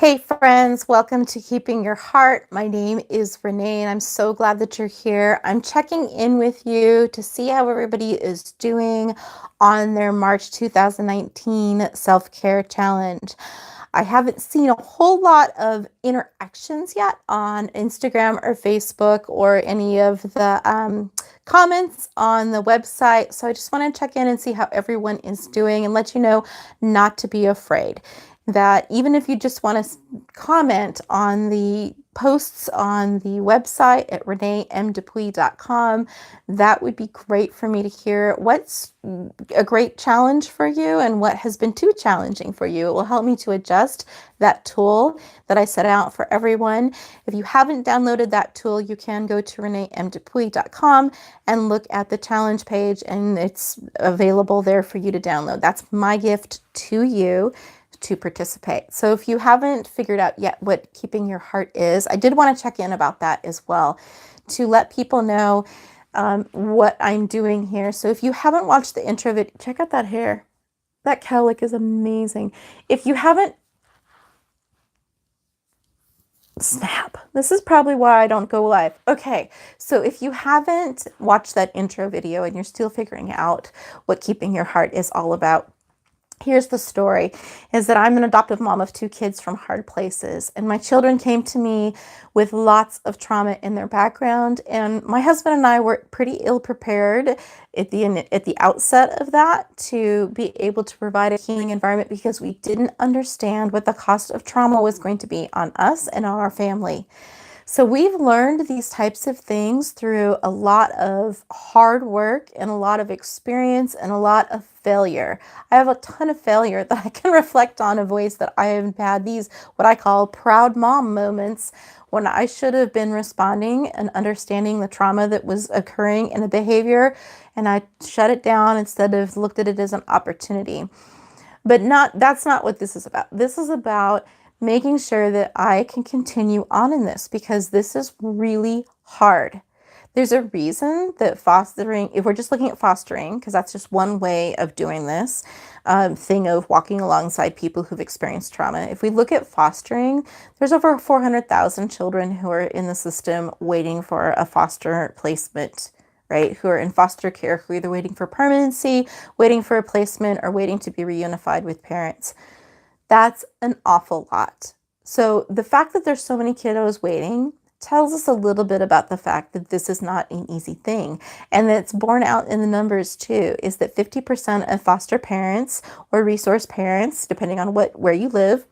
Hey friends, welcome to Keeping Your Heart. My name is Renee and I'm so glad that you're here. I'm checking in with you to see how everybody is doing on their March 2019 self-care challenge. I haven't seen a whole lot of interactions yet on Instagram or Facebook or any of the comments on the website. So I just want to check in and see how everyone is doing and let you know not to be afraid. That even if you just want to comment on the posts on the website at reneemdupuis.com, that would be great for me to hear what's a great challenge for you and what has been too challenging for you. It will help me to adjust that tool that I set out for everyone. If you haven't downloaded that tool, you can go to reneemdupuis.com and look at the challenge page, and it's available there for you to download. That's my gift to you to participate. So if you haven't figured out yet what Keeping Your Heart is, I did want to check in about that as well to let people know what I'm doing here. So if you haven't watched the intro video, check out that hair. That cowlick is amazing. If you haven't, snap. This is probably why I don't go live. Okay, so if you haven't watched that intro video and you're still figuring out what Keeping Your Heart is all about, here's the story, is that I'm an adoptive mom of two kids from hard places, and my children came to me with lots of trauma in their background, and my husband and I were pretty ill prepared at the outset of that to be able to provide a healing environment because we didn't understand what the cost of trauma was going to be on us and on our family. So we've learned these types of things through a lot of hard work and a lot of experience and a lot of failure. I have a ton of failure that I can reflect on of ways that I have had these, what I call proud mom moments, when I should have been responding and understanding the trauma that was occurring in the behavior, and I shut it down instead of looked at it as an opportunity. But that's not what this is about. This is about making sure that I can continue on in this because this is really hard. There's a reason that fostering, if we're just looking at fostering, because that's just one way of doing this thing of walking alongside people who've experienced trauma. If we look at fostering, there's over 400,000 children who are in the system waiting for a foster placement, right? Who are in foster care, who are either waiting for permanency, waiting for a placement, or waiting to be reunified with parents. That's an awful lot. So the fact that there's so many kiddos waiting tells us a little bit about the fact that this is not an easy thing. And that's borne out in the numbers too, is that 50% of foster parents or resource parents, depending on where you live,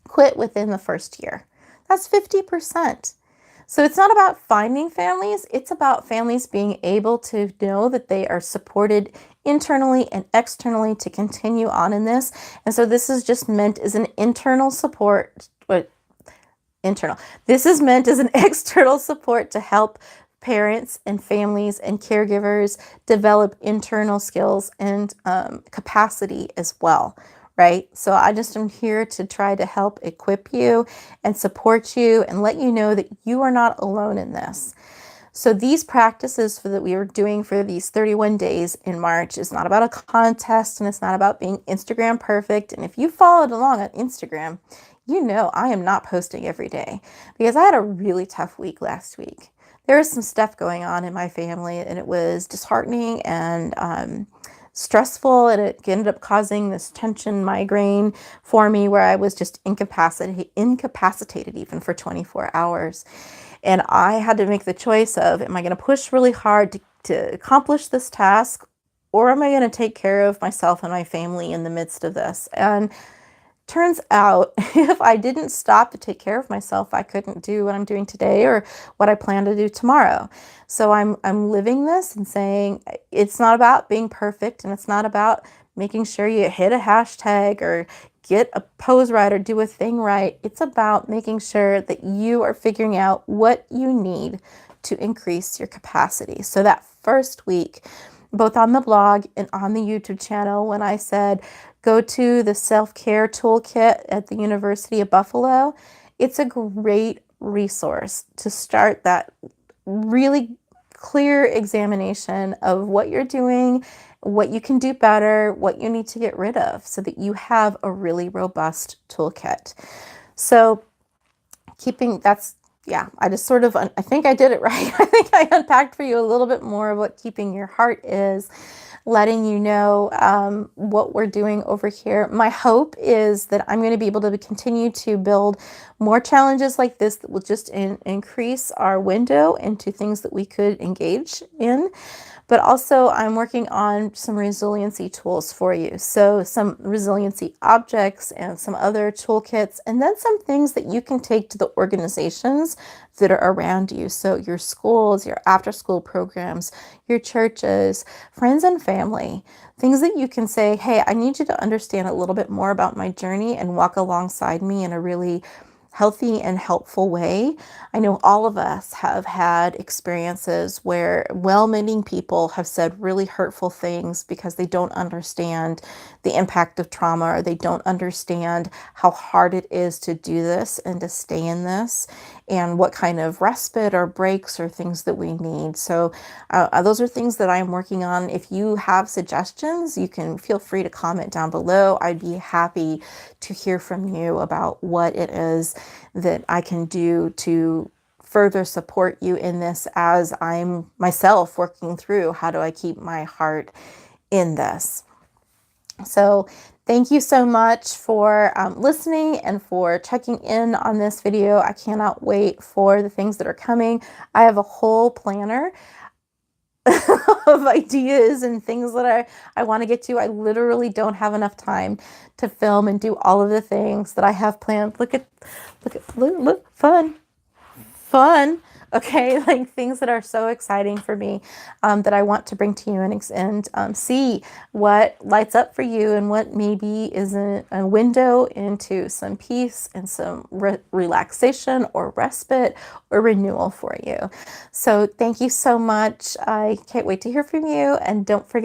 quit within the first year. That's 50%. So it's not about finding families, it's about families being able to know that they are supported internally and externally to continue on in this. And so this is just meant as an internal support, This is meant as an external support to help parents and families and caregivers develop internal skills and capacity as well. Right? So I just am here to try to help equip you and support you and let you know that you are not alone in this. So these practices that we are doing for these 31 days in March is not about a contest, and it's not about being Instagram perfect. And if you followed along on Instagram, you know I am not posting every day because I had a really tough week last week. There was some stuff going on in my family, and it was disheartening and stressful, and it ended up causing this tension migraine for me where I was just incapacitated even for 24 hours. And I had to make the choice of, am I going to push really hard to accomplish this task, or am I going to take care of myself and my family in the midst of this? And turns out if I didn't stop to take care of myself, I couldn't do what I'm doing today or what I plan to do tomorrow. So I'm living this and saying it's not about being perfect, and it's not about making sure you hit a hashtag or get a pose right or do a thing right. It's about making sure that you are figuring out what you need to increase your capacity. So that first week, both on the blog and on the YouTube channel, when I said, go to the self-care toolkit at the University of Buffalo, it's a great resource to start that really clear examination of what you're doing, what you can do better, what you need to get rid of so that you have a really robust toolkit. So yeah, I just sort of, I think I did it right. I think I unpacked for you a little bit more of what keeping your heart is, letting you know what we're doing over here. My hope is that I'm going to be able to continue to build more challenges like this that will just increase our window into things that we could engage in. But also I'm working on some resiliency tools for you. So some resiliency objects and some other toolkits, and then some things that you can take to the organizations that are around you. So your schools, your after school programs, your churches, friends and family, things that you can say, hey, I need you to understand a little bit more about my journey and walk alongside me in a really healthy and helpful way. I know all of us have had experiences where well-meaning people have said really hurtful things because they don't understand the impact of trauma, or they don't understand how hard it is to do this and to stay in this, and what kind of respite or breaks or things that we need. So those are things that I'm working on. If you have suggestions, you can feel free to comment down below. I'd be happy to hear from you about what it is that I can do to further support you in this, as I'm myself working through how do I keep my heart in this. So thank you so much for listening and for checking in on this video. I cannot wait for the things that are coming. I have a whole planner of ideas and things that I want to get to. I literally don't have enough time to film and do all of the things that I have planned. Look, fun. Okay, like things that are so exciting for me, that I want to bring to you and see what lights up for you and what maybe is a window into some peace and some relaxation or respite or renewal for you. So thank you so much. I can't wait to hear from you, and don't forget